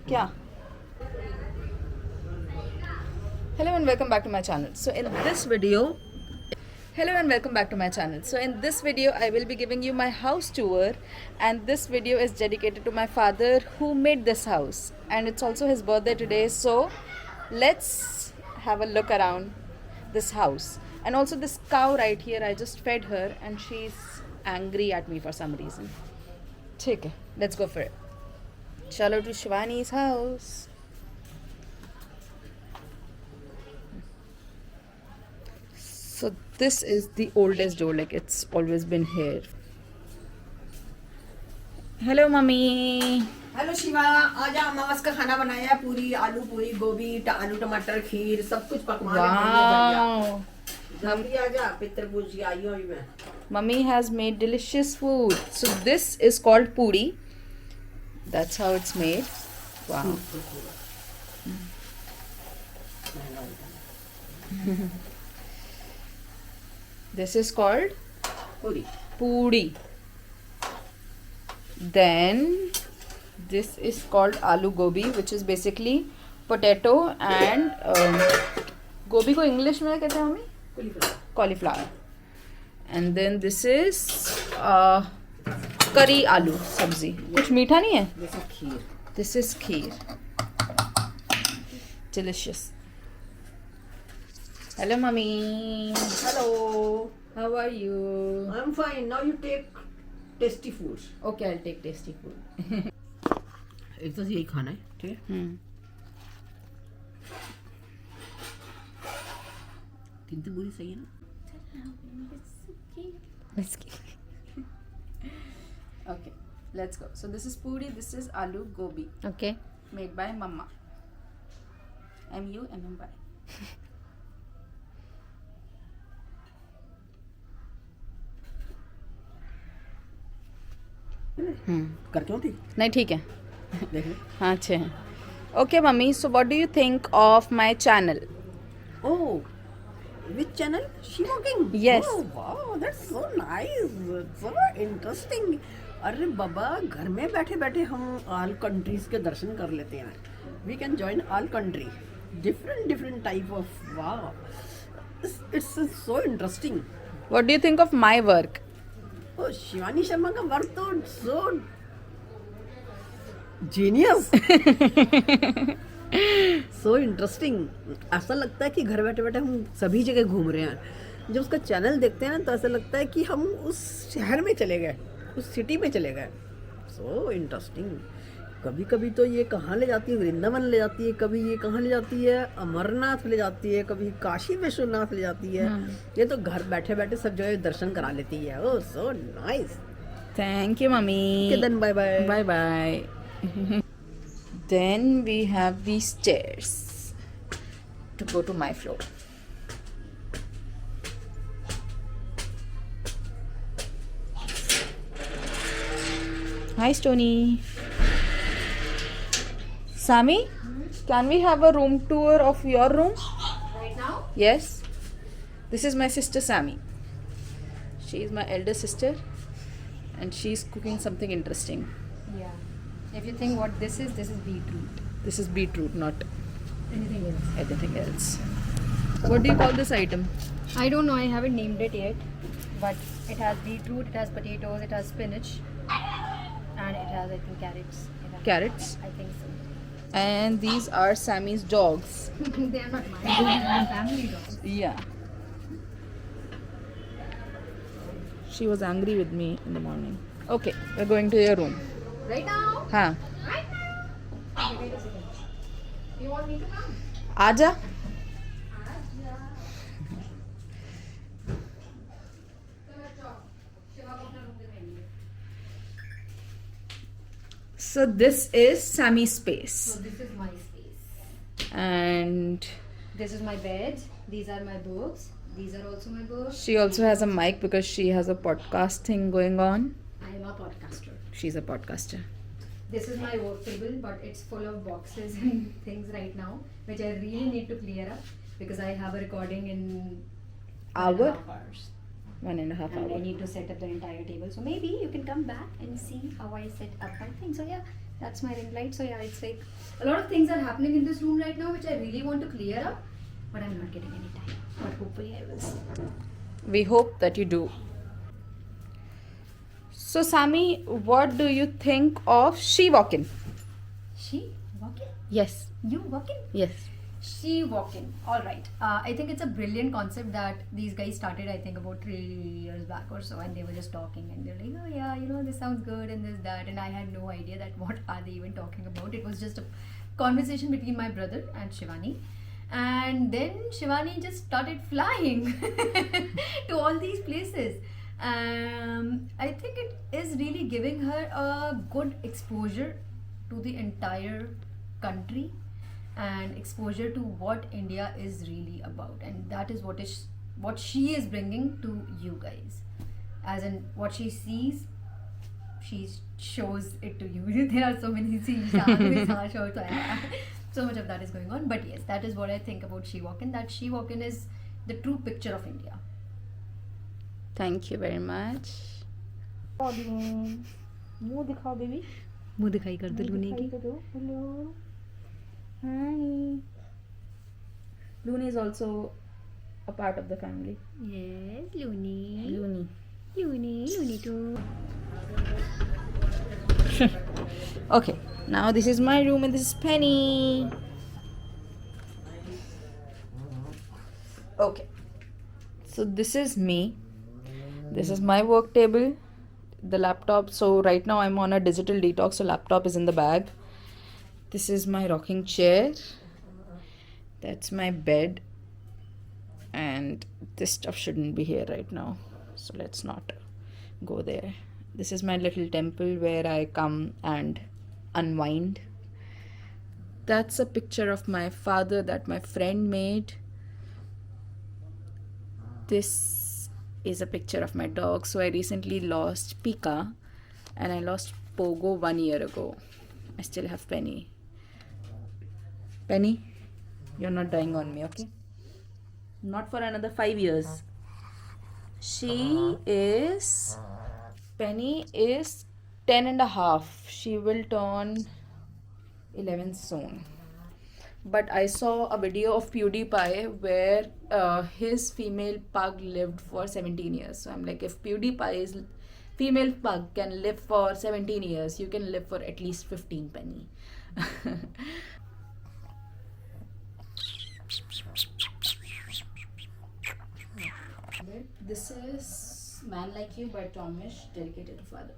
क्या? Hello and welcome back to my channel. So in this video, I will be giving you my house tour, and this video is dedicated to my father who made this house, and it's also his birthday today. So let's have a look around this house. And also this cow right here, I just fed her and she's angry at me for some reason. Okay, let's go for it. Chalo to Shivani's house. So this is the oldest door, like it's always been here. Hello, mommy. Hello Shiva, आजा अमावस का खाना बनाया है। पूरी आलू पूरी गोभी आलू टमाटर खीर सब कुछ पकवान Wow. जल्दी आजा, पितृभोज की आई हूँ अभी मैं। Mummy has made delicious food. So this is called puri. That's how it's made. Wow. This is called पूरी puri. Then this is called aloo gobi, which is basically potato and gobi को English में कहते हैं mummy? Cauliflower. And then this is curry aloo sabzi. कुछ मीठा नहीं है? जैसे खीर। This is kheer. Delicious. Hello, mommy. Hello, How are you? I am fine. Now you take tasty food. Okay, I'll take tasty food. एक तो यही खाना है, ठीक है? तीन तो पूरी सही है ना? Let's keep. Okay, let's go. So this is puri. This is aloo gobi. Okay. Made by Mama. MUMMY. कर क्यों थी? नहीं ठीक है. देख ले। हाँ अच्छे हैं. Okay, mummy. So what do you think of my channel? Oh, which channel? She Walking? Yes. Oh, wow, that's so nice. So interesting. अरे बाबा, घर में बैठे बैठे हम all countries के दर्शन कर लेते हैं. We can join all country. Different type of wow. It's so interesting. What do you think of my work? Oh, Shivani Sharma का वर्क तो so genius. So interesting. ऐसा लगता है कि घर बैठे बैठे हम सभी जगह घूम रहे हैं. जब उसका चैनल देखते हैं ना तो ऐसा लगता है कि हम उस शहर में चले गए, उस सिटी में चले गए. So interesting. कभी कभी तो ये कहाँ ले जाती है, वृंदावन ले जाती है, कभी ये कहाँ ले जाती है, अमरनाथ ले जाती है, कभी काशी विश्वनाथ ले जाती है. ये तो घर बैठे बैठे सब जगह दर्शन करा लेती है. Oh so nice. Thank you, mummy. Okay, then bye bye. Bye bye. Then we have these stairs to go to my floor. Hi, Stony. Sammy, can we have a room tour of your room? Right now? Yes. This is my sister Sammy. She is my elder sister and she's cooking something interesting. Yeah. If you think what this is beetroot. This is beetroot, not Anything else? anything else. What do you call this item? I don't know. I haven't named it yet. But it has beetroot, it has potatoes, it has spinach, and it has, I think, carrots. Carrots. I think so. And these are Sammy's dogs. They are not mine. They are my family dogs. Yeah. She was angry with me in the morning. Okay, we're going to your room. Right now? Huh. Right now? Okay, wait a second. You want me to come? Aja. So this is Sammy's space. So this is my space. And This is my bed. These are my books. These are also my books. she also has a mic because she has a podcast thing going on. I am a podcaster. She's a podcaster. This is my work table, but it's full of boxes and things right now, which I really need to clear up. because I have a recording in Hour? 1.5 hours. 1.5 And I hours. need to set up the entire table. So maybe you can come back and see how I set up my thing. So yeah, that's my ring light. So yeah, it's like a lot of things are happening in this room right now, which I really want to clear up, but I'm not getting any time. But hopefully I will. We hope that you do. So, Sami, what do you think of She Walkin? She walking? Yes. You walking? Yes. She walking. All right. I think it's a brilliant concept that these guys started. I think about 3 years back or so, and they were just talking, and they're like, "Oh yeah, you know, this sounds good and this that," and I had no idea that what are they even talking about. It was just a conversation between my brother and Shivani, and then Shivani just started flying to all these places. I think it is really giving her a good exposure to the entire country and exposure to what India is really about, and that is what she is bringing to you guys. As in what she sees, she shows it to you. There are so many scenes, so much of that is going on. But yes, that is what I think about She Walkin. That She Walkin is the true picture of India. Thank you very much. मुंह दिखाओ baby. मुंह दिखाई कर दो लूनी की. Hello. Hi. Looney is also a part of the family. Yes, Looney. Looney. Looney too. Okay, now this is my room and this is Penny. Okay, so this is me. This is my work table, the laptop. So right now I'm on a digital detox, so laptop is in the bag. This is my rocking chair. That's my bed. And this stuff shouldn't be here right now, so let's not go there. This is my little temple where I come and unwind. That's a picture of my father that my friend made. This is a picture of my dog. So I recently lost Pika and I lost Pogo 1 year ago. I still have Penny. Penny, you're not dying on me, okay? Not for another 5 years. Penny is 10 and a half. She will turn 11 soon. But I saw a video of PewDiePie where his female pug lived for 17 years. So I'm like, if PewDiePie's female pug can live for 17 years, you can live for at least 15, Penny. This is Man Like You by Tomish, dedicated to father.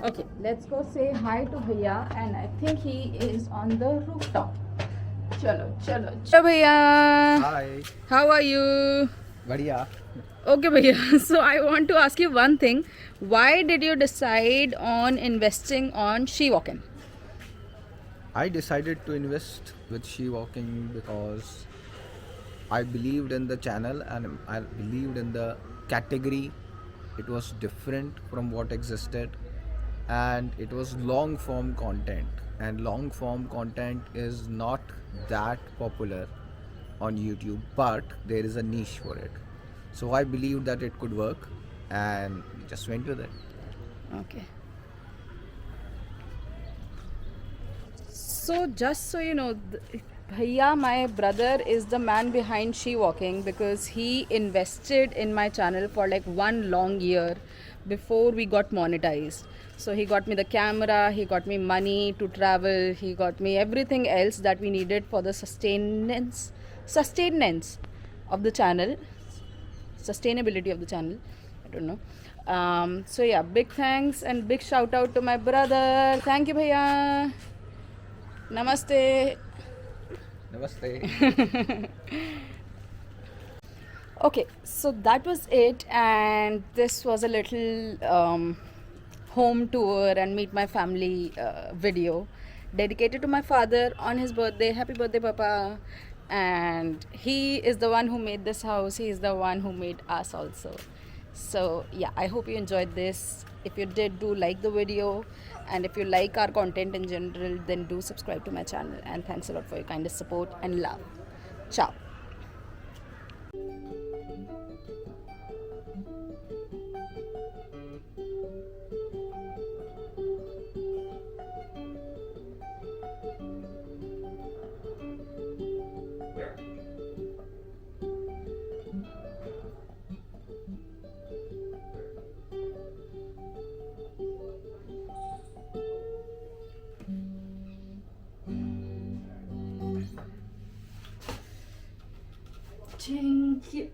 Okay, let's go say hi to Bhaiya, and I think he is on the rooftop. Chalo. Chalo Bhaiya. Hi. How are you? Badhiya. Okay Bhaiya, so I want to ask you one thing. Why did you decide on investing on She Walkin? I decided to invest with She Walking because I believed in the channel and I believed in the category. It was different from what existed and it was long form content, and long form content is not that popular on YouTube, but there is a niche for it. So I believed that it could work and just went with it. Okay. So just so you know, Bhaiya, my brother, is the man behind She Walking because he invested in my channel for like 1 long year before we got monetized. So he got me the camera, he got me money to travel, he got me everything else that we needed for the sustenance of the channel, sustainability of the channel. I don't know. So yeah, big thanks and big shout out to my brother. Thank you, Bhaiya. Namaste. Namaste. Okay, so that was it, and this was a little home tour and meet my family video dedicated to my father on his birthday. Happy birthday, Papa! And he is the one who made this house, he is the one who made us also. So, yeah, I hope you enjoyed this. If you did, do like the video, and if you like our content in general, then do subscribe to my channel. And thanks a lot for your kindest support and love. Ciao. Thank you.